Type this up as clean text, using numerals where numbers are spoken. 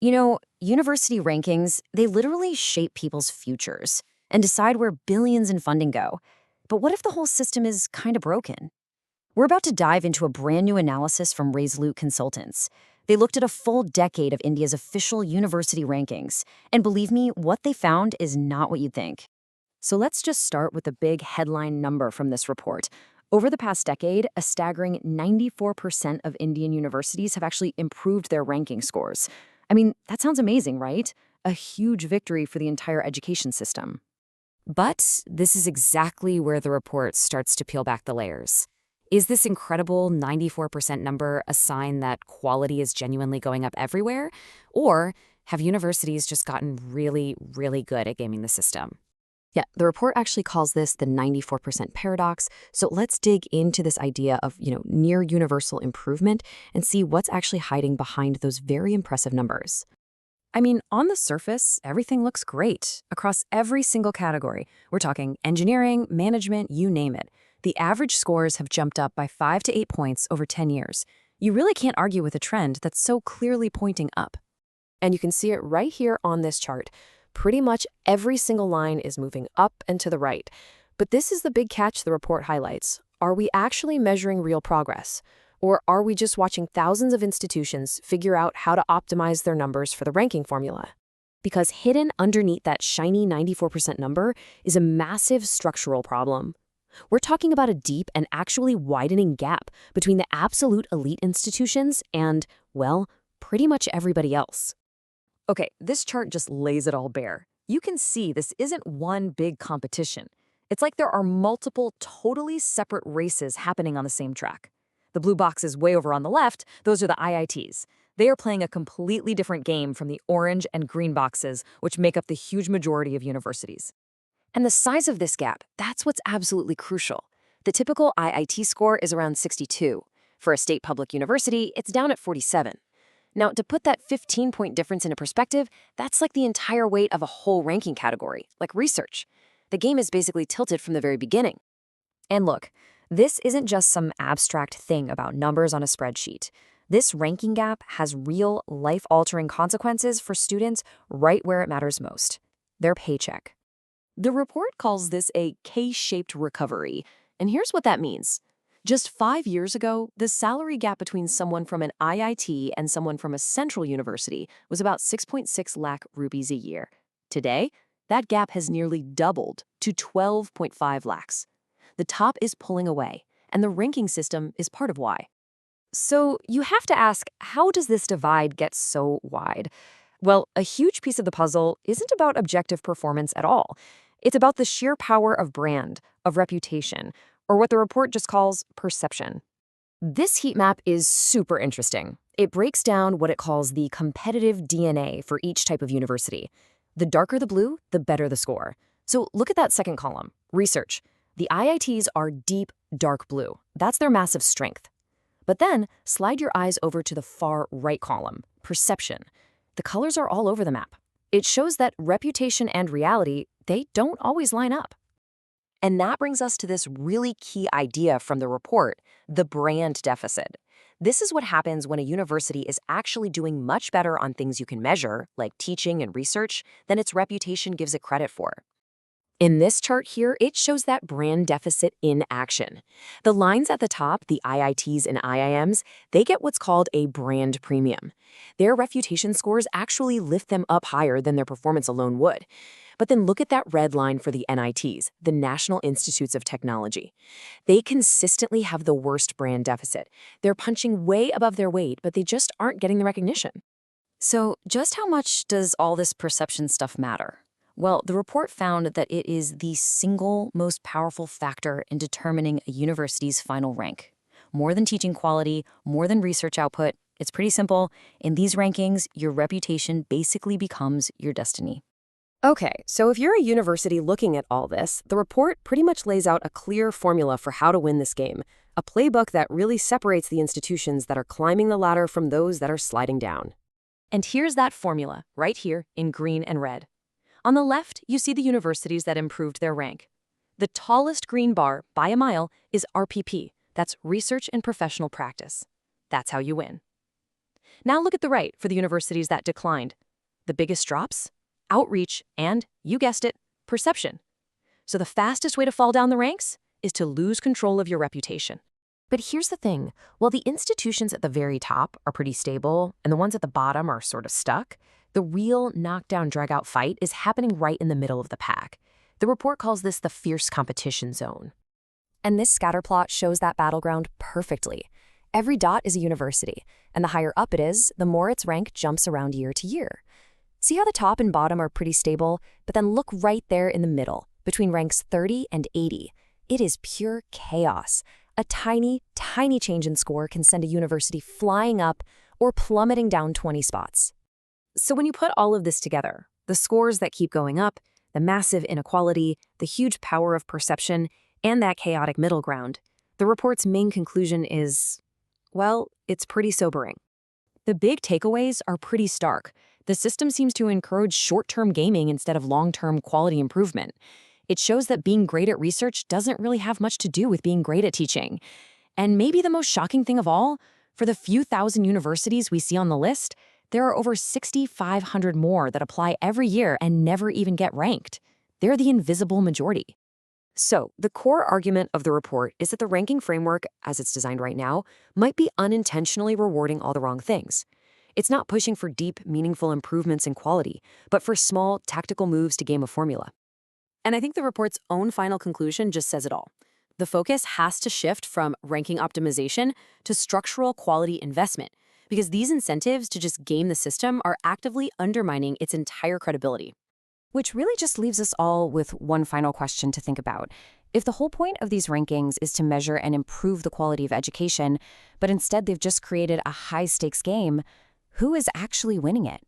You know, university rankings, they literally shape people's futures and decide where billions in funding go. But what if the whole system is kind of broken? We're about to dive into a brand new analysis from RAYSolute consultants. They looked at a full decade of India's official university rankings, and believe me, what they found is not what you'd think. So let's just start with the big headline number from this report. Over the past decade, a staggering 94% of Indian universities have actually improved their ranking scores. I mean, that sounds amazing, right? A huge victory for the entire education system. But this is exactly where the report starts to peel back the layers. Is this incredible 94% number a sign that quality is genuinely going up everywhere? Or have universities just gotten really, really good at gaming the system? Yeah, the report actually calls this the 94% paradox. So let's dig into this idea of, near universal improvement and see what's actually hiding behind those very impressive numbers. I mean, on the surface, everything looks great across every single category. We're talking engineering, management, you name it. The average scores have jumped up by 5 to 8 points over 10 years. You really can't argue with a trend that's so clearly pointing up. And you can see it right here on this chart. Pretty much every single line is moving up and to the right. But this is the big catch the report highlights. Are we actually measuring real progress? Or are we just watching thousands of institutions figure out how to optimize their numbers for the ranking formula? Because hidden underneath that shiny 94% number is a massive structural problem. We're talking about a deep and actually widening gap between the absolute elite institutions and, well, pretty much everybody else. Okay, this chart just lays it all bare. You can see this isn't one big competition. It's like there are multiple totally separate races happening on the same track. The blue boxes way over on the left, those are the IITs. They are playing a completely different game from the orange and green boxes, which make up the huge majority of universities. And the size of this gap, that's what's absolutely crucial. The typical IIT score is around 62. For a state public university, it's down at 47. Now, to put that 15-point difference into perspective, that's like the entire weight of a whole ranking category, like research. The game is basically tilted from the very beginning. And look, this isn't just some abstract thing about numbers on a spreadsheet. This ranking gap has real, life-altering consequences for students right where it matters most: their paycheck. The report calls this a K-shaped recovery, and here's what that means. Just 5 years ago, the salary gap between someone from an IIT and someone from a central university was about 6.6 lakh rupees a year. Today, that gap has nearly doubled to 12.5 lakhs. The top is pulling away, and the ranking system is part of why. So you have to ask, how does this divide get so wide? Well, a huge piece of the puzzle isn't about objective performance at all. It's about the sheer power of brand, of reputation, or what the report just calls perception. This heat map is super interesting. It breaks down what it calls the competitive DNA for each type of university. The darker the blue, the better the score. So look at that second column, research. The IITs are deep, dark blue. That's their massive strength. But then slide your eyes over to the far right column, perception. The colors are all over the map. It shows that reputation and reality, they don't always line up. And that brings us to this really key idea from the report, the brand deficit. This is what happens when a university is actually doing much better on things you can measure, like teaching and research, than its reputation gives it credit for. In this chart here, it shows that brand deficit in action. The lines at the top, the IITs and IIMs, they get what's called a brand premium. Their reputation scores actually lift them up higher than their performance alone would. But then look at that red line for the NITs, the National Institutes of Technology. They consistently have the worst brand deficit. They're punching way above their weight, but they just aren't getting the recognition. So just how much does all this perception stuff matter? Well, the report found that it is the single most powerful factor in determining a university's final rank. More than teaching quality, more than research output, it's pretty simple. In these rankings, your reputation basically becomes your destiny. Okay, so if you're a university looking at all this, the report pretty much lays out a clear formula for how to win this game, a playbook that really separates the institutions that are climbing the ladder from those that are sliding down. And here's that formula, right here in green and red. On the left, you see the universities that improved their rank. The tallest green bar, by a mile, is RPP. That's Research and Professional Practice. That's how you win. Now look at the right for the universities that declined. The biggest drops? Outreach and, you guessed it, perception. So the fastest way to fall down the ranks is to lose control of your reputation. But here's the thing. While the institutions at the very top are pretty stable and the ones at the bottom are sort of stuck, the real knockdown, drag-out fight is happening right in the middle of the pack. The report calls this the fierce competition zone. And this scatter plot shows that battleground perfectly. Every dot is a university, and the higher up it is, the more its rank jumps around year to year. See how the top and bottom are pretty stable, but then look right there in the middle, between ranks 30 and 80. It is pure chaos. A tiny, tiny change in score can send a university flying up or plummeting down 20 spots. So when you put all of this together, the scores that keep going up, the massive inequality, the huge power of perception, and that chaotic middle ground, the report's main conclusion is, well, it's pretty sobering. The big takeaways are pretty stark. The system seems to encourage short-term gaming instead of long-term quality improvement. It shows that being great at research doesn't really have much to do with being great at teaching. And maybe the most shocking thing of all, for the few thousand universities we see on the list, there are over 6,500 more that apply every year and never even get ranked. They're the invisible majority. So, the core argument of the report is that the ranking framework, as it's designed right now, might be unintentionally rewarding all the wrong things. It's not pushing for deep, meaningful improvements in quality, but for small, tactical moves to game a formula. And I think the report's own final conclusion just says it all. The focus has to shift from ranking optimization to structural quality investment, because these incentives to just game the system are actively undermining its entire credibility. Which really just leaves us all with one final question to think about. If the whole point of these rankings is to measure and improve the quality of education, but instead they've just created a high-stakes game, who is actually winning it?